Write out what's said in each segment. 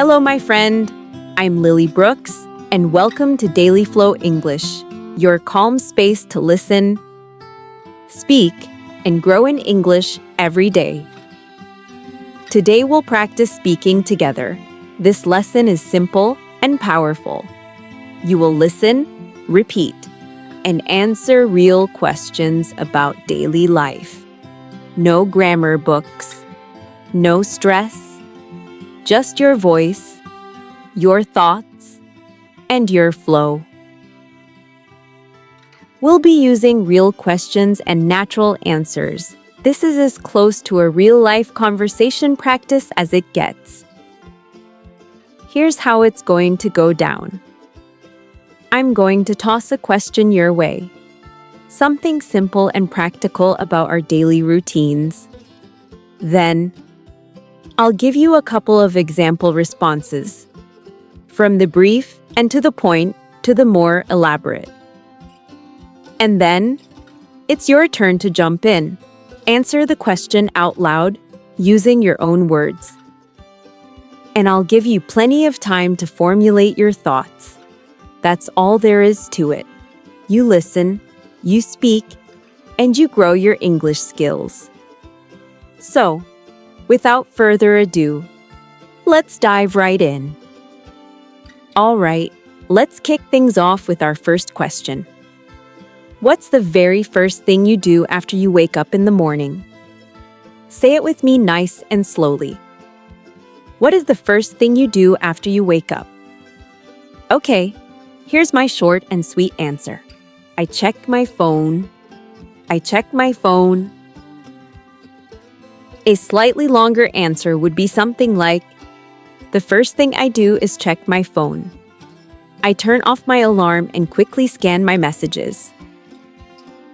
Hello, my friend. I'm Lily Brooks, and welcome to DailyFlow English, your calm space to listen, speak, and grow in English every day. Today we'll practice speaking together. This lesson is simple and powerful. You will listen, repeat, and answer real questions about daily life. No grammar books, no stress, just your voice, your thoughts, and your flow. We'll be using real questions and natural answers. This is as close to a real-life conversation practice as it gets. Here's how it's going to go down. I'm going to toss a question your way. Something simple and practical about our daily routines. Then, I'll give you a couple of example responses, from the brief and to the point to the more elaborate. And then, it's your turn to jump in. Answer the question out loud using your own words. And I'll give you plenty of time to formulate your thoughts. That's all there is to it. You listen, you speak, and you grow your English skills. So, without further ado, let's dive right in. All right, let's kick things off with our first question. What's the very first thing you do after you wake up in the morning? Say it with me nice and slowly. What is the first thing you do after you wake up? Okay, here's my short and sweet answer. I check my phone. A slightly longer answer would be something like, the first thing I do is check my phone. I turn off my alarm and quickly scan my messages.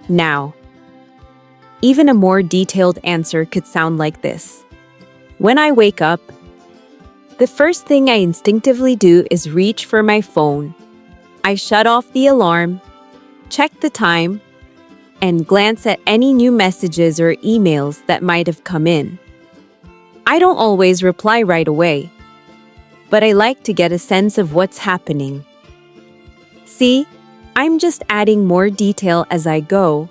Now, even a more detailed answer could sound like this. When I wake up, the first thing I instinctively do is reach for my phone. I shut off the alarm, check the time, and glance at any new messages or emails that might have come in. I don't always reply right away, but I like to get a sense of what's happening. See, I'm just adding more detail as I go.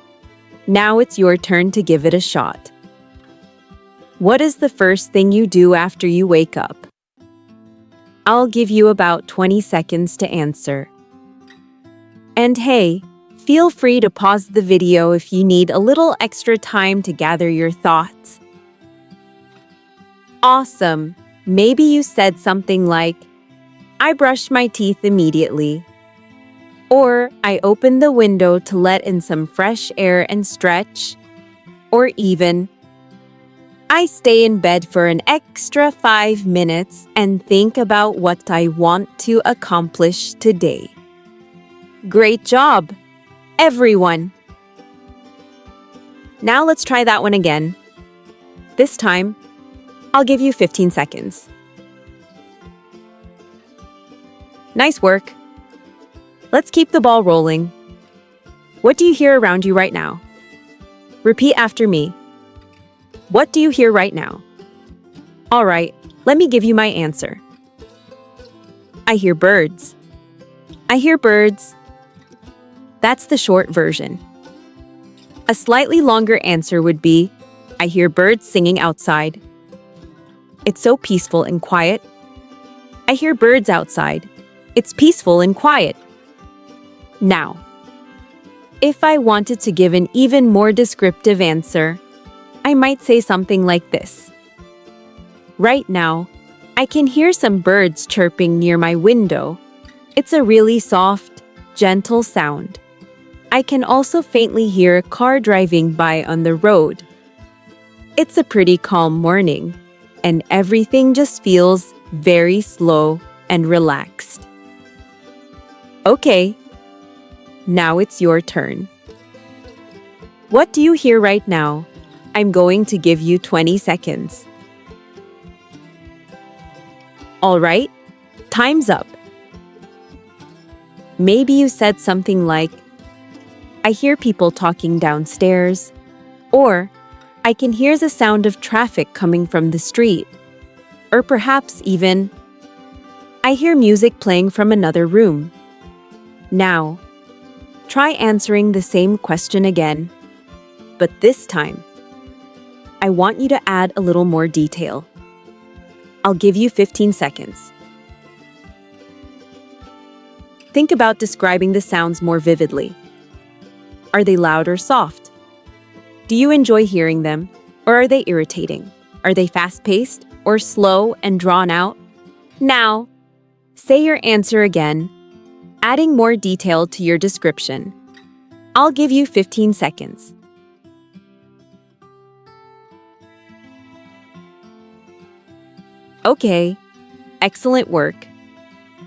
Now it's your turn to give it a shot. What is the first thing you do after you wake up? I'll give you about 20 seconds to answer. And hey, feel free to pause the video if you need a little extra time to gather your thoughts. Awesome! Maybe you said something like, I brushed my teeth immediately. Or I opened the window to let in some fresh air and stretch. Or even, I stay in bed for an extra 5 minutes and think about what I want to accomplish today. Great job, everyone! Now let's try that one again. This time, I'll give you 15 seconds. Nice work. Let's keep the ball rolling. What do you hear around you right now? Repeat after me. What do you hear right now? All right, let me give you my answer. I hear birds. I hear birds. That's the short version. A slightly longer answer would be, I hear birds singing outside. It's so peaceful and quiet. I hear birds outside. It's peaceful and quiet. Now, if I wanted to give an even more descriptive answer, I might say something like this. Right now, I can hear some birds chirping near my window. It's a really soft, gentle sound. I can also faintly hear a car driving by on the road. It's a pretty calm morning, and everything just feels very slow and relaxed. Okay, now it's your turn. What do you hear right now? I'm going to give you 20 seconds. All right, time's up. Maybe you said something like, I hear people talking downstairs, or I can hear the sound of traffic coming from the street, or perhaps even, I hear music playing from another room. Now, try answering the same question again, but this time, I want you to add a little more detail. I'll give you 15 seconds. Think about describing the sounds more vividly. Are they loud or soft? Do you enjoy hearing them, or are they irritating? Are they fast-paced or slow and drawn out? Now, say your answer again, adding more detail to your description. I'll give you 15 seconds. Okay, excellent work.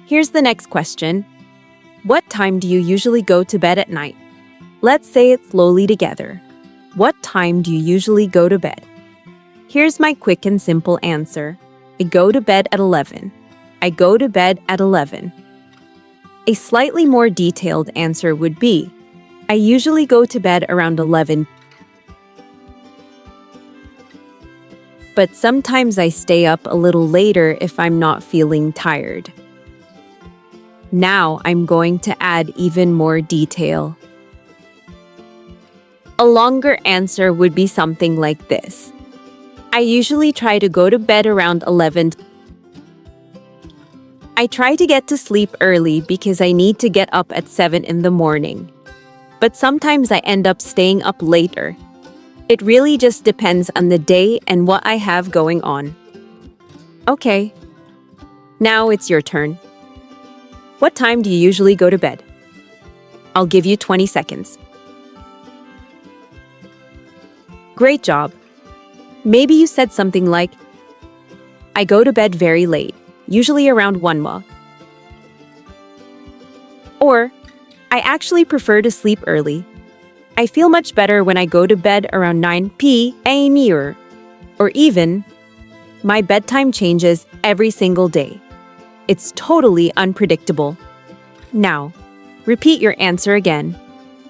Here's the next question. What time do you usually go to bed at night? Let's say it slowly together. What time do you usually go to bed? Here's my quick and simple answer. I go to bed at 11. I go to bed at 11. A slightly more detailed answer would be, I usually go to bed around 11. But sometimes I stay up a little later if I'm not feeling tired. Now I'm going to add even more detail. A longer answer would be something like this. I usually try to go to bed around 11. I try to get to sleep early because I need to get up at 7 in the morning. But sometimes I end up staying up later. It really just depends on the day and what I have going on. Okay, now it's your turn. What time do you usually go to bed? I'll give you 20 seconds. Great job. Maybe you said something like, I go to bed very late, usually around 1 m. Or, I actually prefer to sleep early. I feel much better when I go to bed around 9 p.m. Or even, my bedtime changes every single day. It's totally unpredictable. Now, repeat your answer again.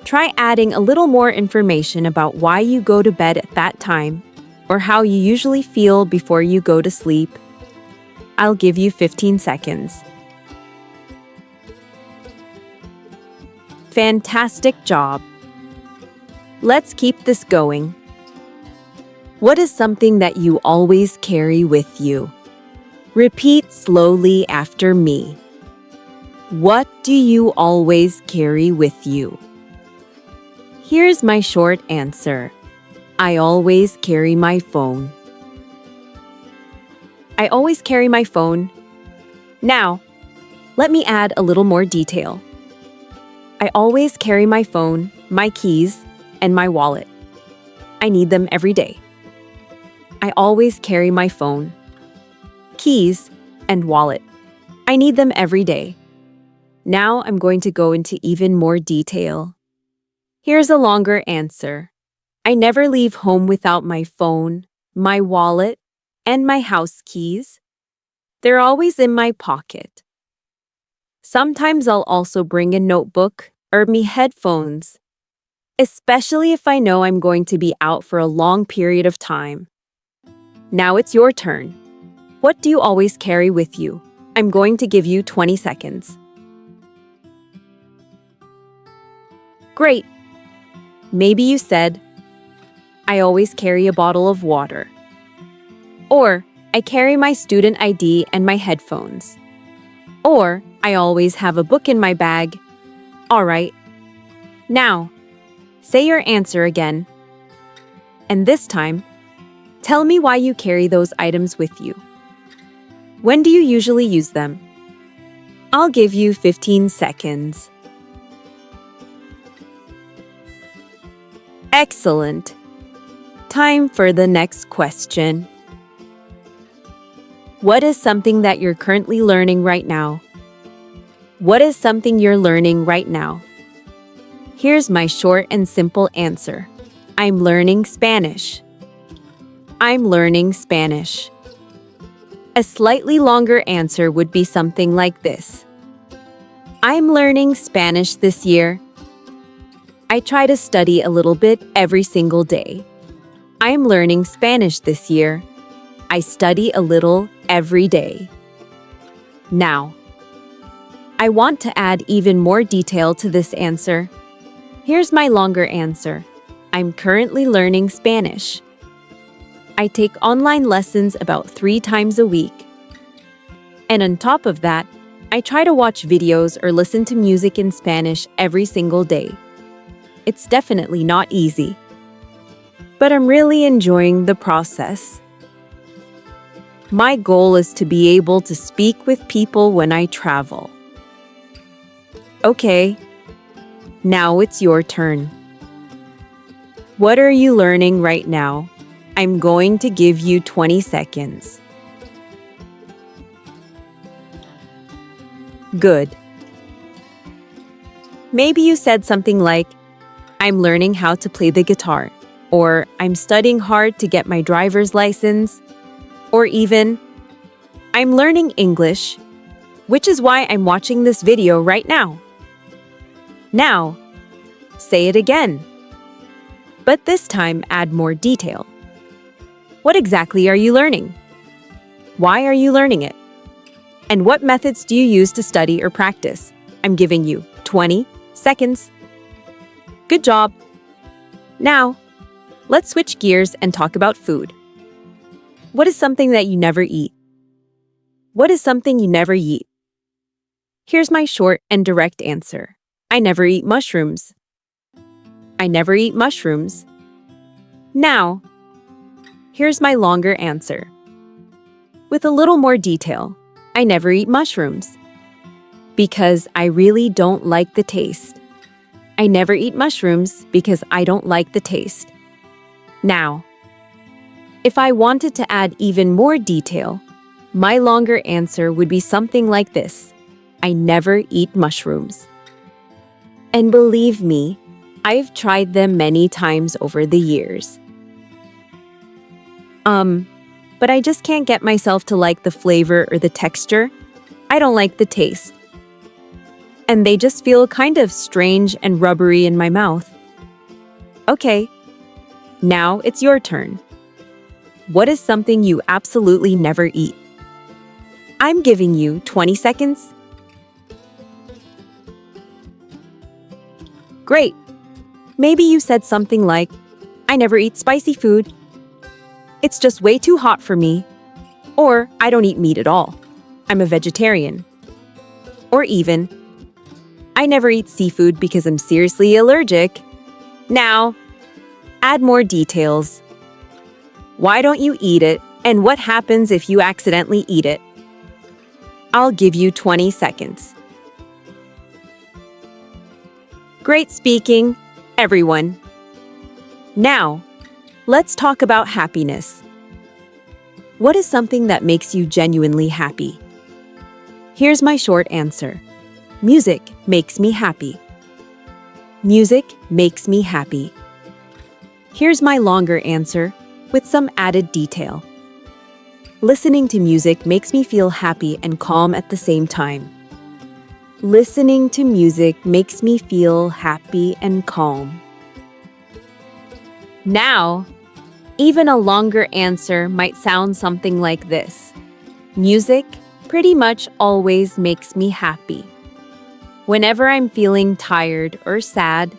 Try adding a little more information about why you go to bed at that time, or how you usually feel before you go to sleep. I'll give you 15 seconds. Fantastic job. Let's keep this going. What is something that you always carry with you? Repeat slowly after me. What do you always carry with you? Here's my short answer. I always carry my phone. I always carry my phone. Now, let me add a little more detail. I always carry my phone, my keys, and my wallet. I need them every day. I always carry my phone, keys, and wallet. I need them every day. Now I'm going to go into even more detail. Here's a longer answer. I never leave home without my phone, my wallet, and my house keys. They're always in my pocket. Sometimes I'll also bring a notebook or me headphones, especially if I know I'm going to be out for a long period of time. Now it's your turn. What do you always carry with you? I'm going to give you 20 seconds. Great. Maybe you said, I always carry a bottle of water. Or, I carry my student ID and my headphones. Or, I always have a book in my bag. All right. Now, say your answer again. And this time, tell me why you carry those items with you. When do you usually use them? I'll give you 15 seconds. Excellent. Time for the next question. What is something that you're currently learning right now? What is something you're learning right now? Here's my short and simple answer. I'm learning Spanish. I'm learning Spanish. A slightly longer answer would be something like this. I'm learning Spanish this year. I try to study a little bit every single day. I'm learning Spanish this year. I study a little every day. Now, I want to add even more detail to this answer. Here's my longer answer. I'm currently learning Spanish. I take online lessons about 3 times a week. And on top of that, I try to watch videos or listen to music in Spanish every single day. It's definitely not easy, but I'm really enjoying the process. My goal is to be able to speak with people when I travel. Okay, now it's your turn. What are you learning right now? I'm going to give you 20 seconds. Good. Maybe you said something like, I'm learning how to play the guitar, or I'm studying hard to get my driver's license, or even, I'm learning English, which is why I'm watching this video right now. Now, say it again. But this time add more detail. What exactly are you learning? Why are you learning it? And what methods do you use to study or practice? I'm giving you 20 seconds. Good job. Now, let's switch gears and talk about food. What is something that you never eat? What is something you never eat? Here's my short and direct answer. I never eat mushrooms. I never eat mushrooms. Now, here's my longer answer. With a little more detail, I never eat mushrooms. Because I really don't like the taste. I never eat mushrooms because I don't like the taste. Now, if I wanted to add even more detail, my longer answer would be something like this. I never eat mushrooms. And believe me, I've tried them many times over the years. But I just can't get myself to like the flavor or the texture. I don't like the taste. And they just feel kind of strange and rubbery in my mouth. Okay, now it's your turn. What is something you absolutely never eat? I'm giving you 20 seconds. Great. Maybe you said something like, I never eat spicy food. It's just way too hot for me. Or I don't eat meat at all. I'm a vegetarian. Or even, I never eat seafood because I'm seriously allergic. Now, add more details. Why don't you eat it, and what happens if you accidentally eat it? I'll give you 20 seconds. Great speaking, everyone. Now, let's talk about happiness. What is something that makes you genuinely happy? Here's my short answer. Music makes me happy. Music makes me happy. Here's my longer answer with some added detail. Listening to music makes me feel happy and calm at the same time. Listening to music makes me feel happy and calm. Now, even a longer answer might sound something like this. Music pretty much always makes me happy. Whenever I'm feeling tired or sad,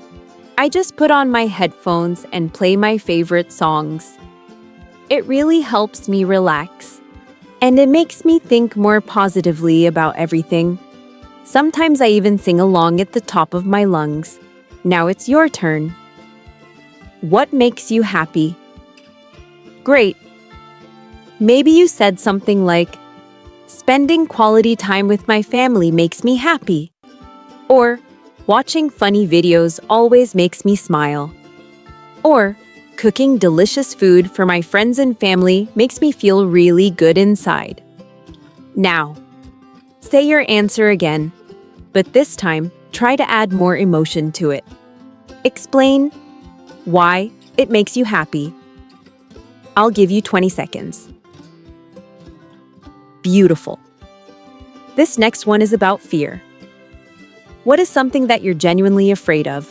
I just put on my headphones and play my favorite songs. It really helps me relax, and it makes me think more positively about everything. Sometimes I even sing along at the top of my lungs. Now it's your turn. What makes you happy? Great. Maybe you said something like, spending quality time with my family makes me happy. Or, watching funny videos always makes me smile. Or, cooking delicious food for my friends and family makes me feel really good inside. Now, say your answer again, but this time, try to add more emotion to it. Explain why it makes you happy. I'll give you 20 seconds. Beautiful. This next one is about fear. What is something that you're genuinely afraid of?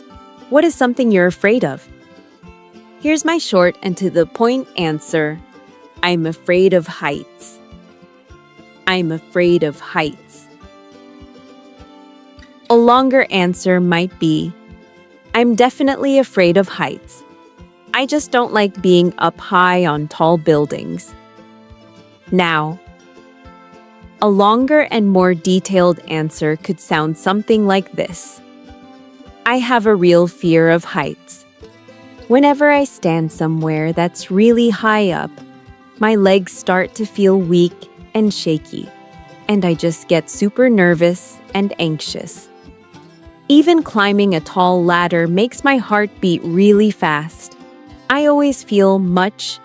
What is something you're afraid of? Here's my short and to the point answer. I'm afraid of heights. I'm afraid of heights. A longer answer might be, I'm definitely afraid of heights. I just don't like being up high on tall buildings. Now, a longer and more detailed answer could sound something like this. I have a real fear of heights. Whenever I stand somewhere that's really high up, my legs start to feel weak and shaky, and I just get super nervous and anxious. Even climbing a tall ladder makes my heart beat really fast. I always feel much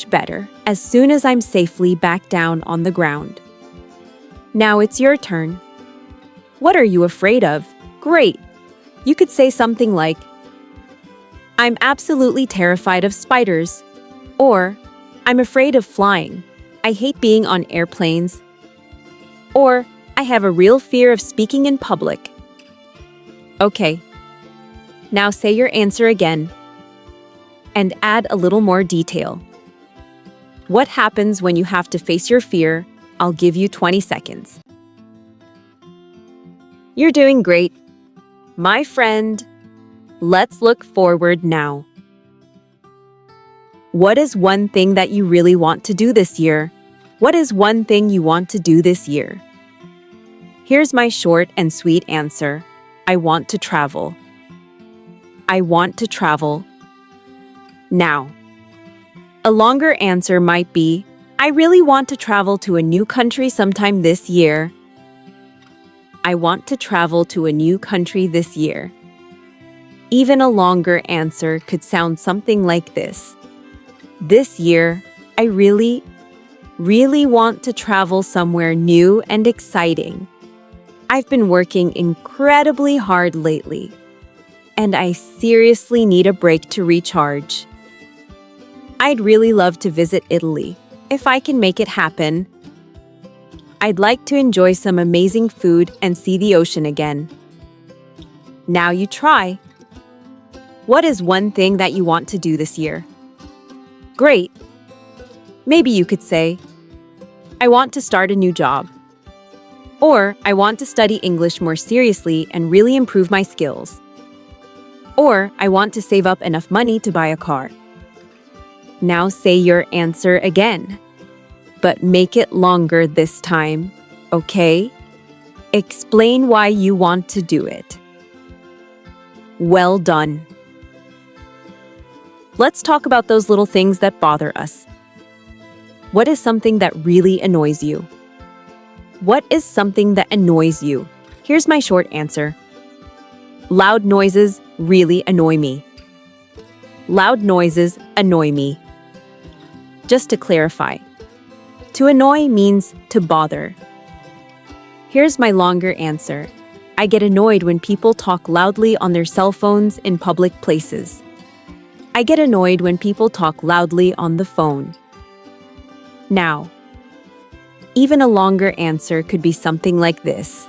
better as soon as I'm safely back down on the ground. Now it's your turn. What are you afraid of? Great! You could say something like, I'm absolutely terrified of spiders. Or, I'm afraid of flying. I hate being on airplanes. Or, I have a real fear of speaking in public. Okay. Now say your answer again. And add a little more detail. What happens when you have to face your fear? I'll give you 20 seconds. You're doing great. My friend, let's look forward now. What is one thing that you really want to do this year? What is one thing you want to do this year? Here's my short and sweet answer. I want to travel. I want to travel. Now, a longer answer might be, I really want to travel to a new country sometime this year. I want to travel to a new country this year. Even a longer answer could sound something like this. This year, I really want to travel somewhere new and exciting. I've been working incredibly hard lately, and I seriously need a break to recharge. I'd really love to visit Italy, if I can make it happen. I'd like to enjoy some amazing food and see the ocean again. Now you try. What is one thing that you want to do this year? Great. Maybe you could say, I want to start a new job. Or, I want to study English more seriously and really improve my skills. Or, I want to save up enough money to buy a car. Now say your answer again. But make it longer this time, okay? Explain why you want to do it. Well done. Let's talk about those little things that bother us. What is something that really annoys you? What is something that annoys you? Here's my short answer. Loud noises really annoy me. Loud noises annoy me. Just to clarify, to annoy means to bother. Here's my longer answer. I get annoyed when people talk loudly on their cell phones in public places. I get annoyed when people talk loudly on the phone. Now, even a longer answer could be something like this.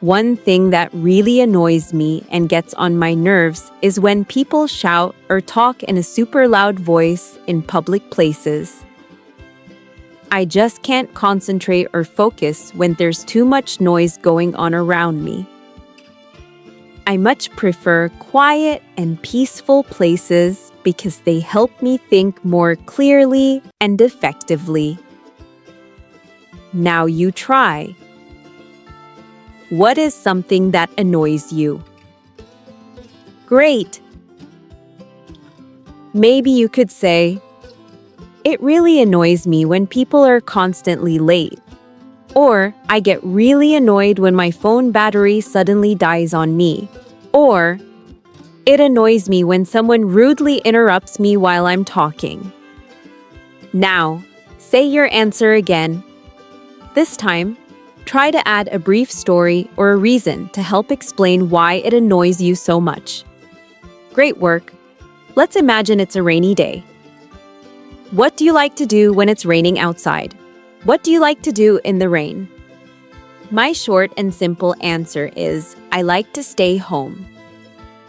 One thing that really annoys me and gets on my nerves is when people shout or talk in a super loud voice in public places. I just can't concentrate or focus when there's too much noise going on around me. I much prefer quiet and peaceful places because they help me think more clearly and effectively. Now you try. What is something that annoys you? Great! Maybe you could say, it really annoys me when people are constantly late. Or, I get really annoyed when my phone battery suddenly dies on me. Or, it annoys me when someone rudely interrupts me while I'm talking. Now, say your answer again. This time, try to add a brief story or a reason to help explain why it annoys you so much. Great work! Let's imagine it's a rainy day. What do you like to do when it's raining outside? What do you like to do in the rain? My short and simple answer is, I like to stay home.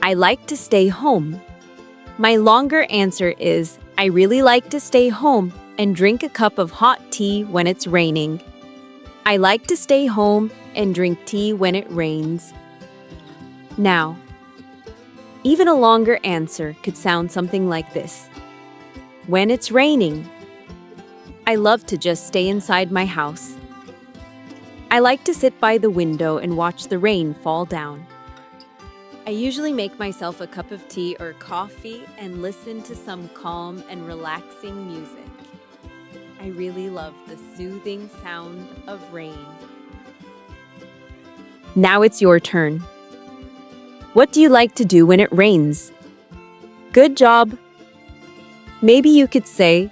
I like to stay home. My longer answer is, I really like to stay home and drink a cup of hot tea when it's raining. I like to stay home and drink tea when it rains. Now, even a longer answer could sound something like this. When it's raining, I love to just stay inside my house. I like to sit by the window and watch the rain fall down. I usually make myself a cup of tea or coffee and listen to some calm and relaxing music. I really love the soothing sound of rain. Now it's your turn. What do you like to do when it rains? Good job! Maybe you could say,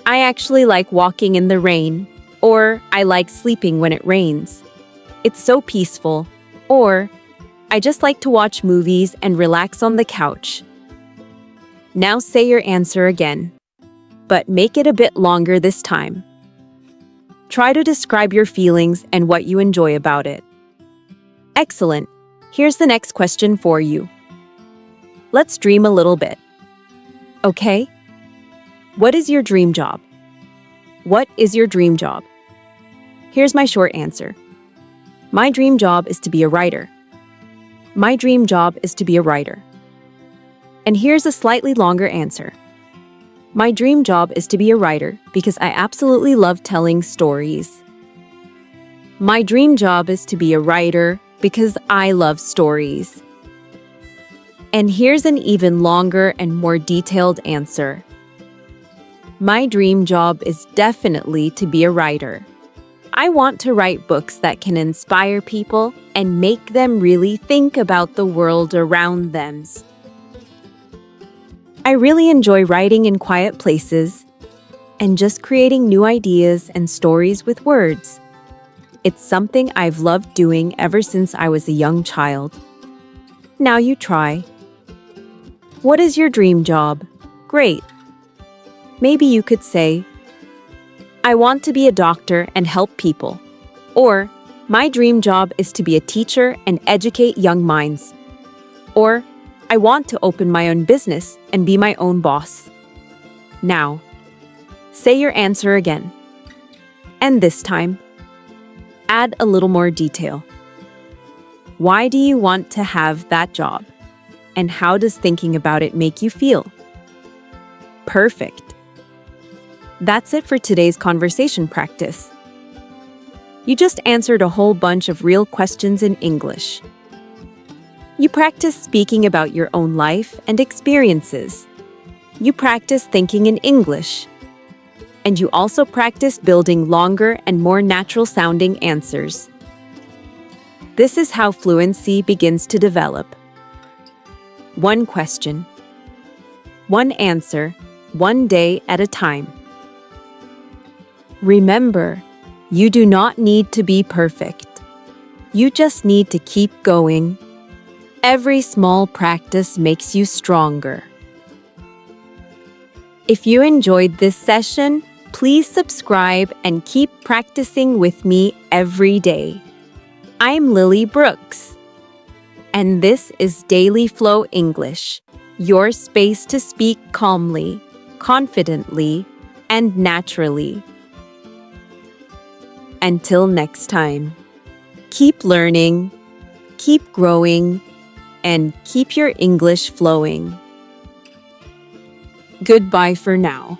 I actually like walking in the rain, or I like sleeping when it rains. It's so peaceful, or I just like to watch movies and relax on the couch. Now say your answer again, but make it a bit longer this time. Try to describe your feelings and what you enjoy about it. Excellent. Here's the next question for you. Let's dream a little bit. Okay? What is your dream job? What is your dream job? Here's my short answer. My dream job is to be a writer. My dream job is to be a writer. And here's a slightly longer answer. My dream job is to be a writer because I absolutely love telling stories. My dream job is to be a writer because I love stories. And here's an even longer and more detailed answer. My dream job is definitely to be a writer. I want to write books that can inspire people and make them really think about the world around them. I really enjoy writing in quiet places and just creating new ideas and stories with words. It's something I've loved doing ever since I was a young child. Now you try. What is your dream job? Great. Maybe you could say, I want to be a doctor and help people. Or, my dream job is to be a teacher and educate young minds. Or, I want to open my own business and be my own boss. Now, say your answer again. And this time, add a little more detail. Why do you want to have that job? And how does thinking about it make you feel? Perfect. That's it for today's conversation practice. You just answered a whole bunch of real questions in English. You practice speaking about your own life and experiences. You practice thinking in English. And you also practice building longer and more natural-sounding answers. This is how fluency begins to develop. One question. One answer, one day at a time. Remember, you do not need to be perfect. You just need to keep going. Every small practice makes you stronger. If you enjoyed this session, please subscribe and keep practicing with me every day. I'm Lily Brooks, and this is DailyFlow English, your space to speak calmly, confidently, and naturally. Until next time, keep learning, keep growing, and keep your English flowing. Goodbye for now.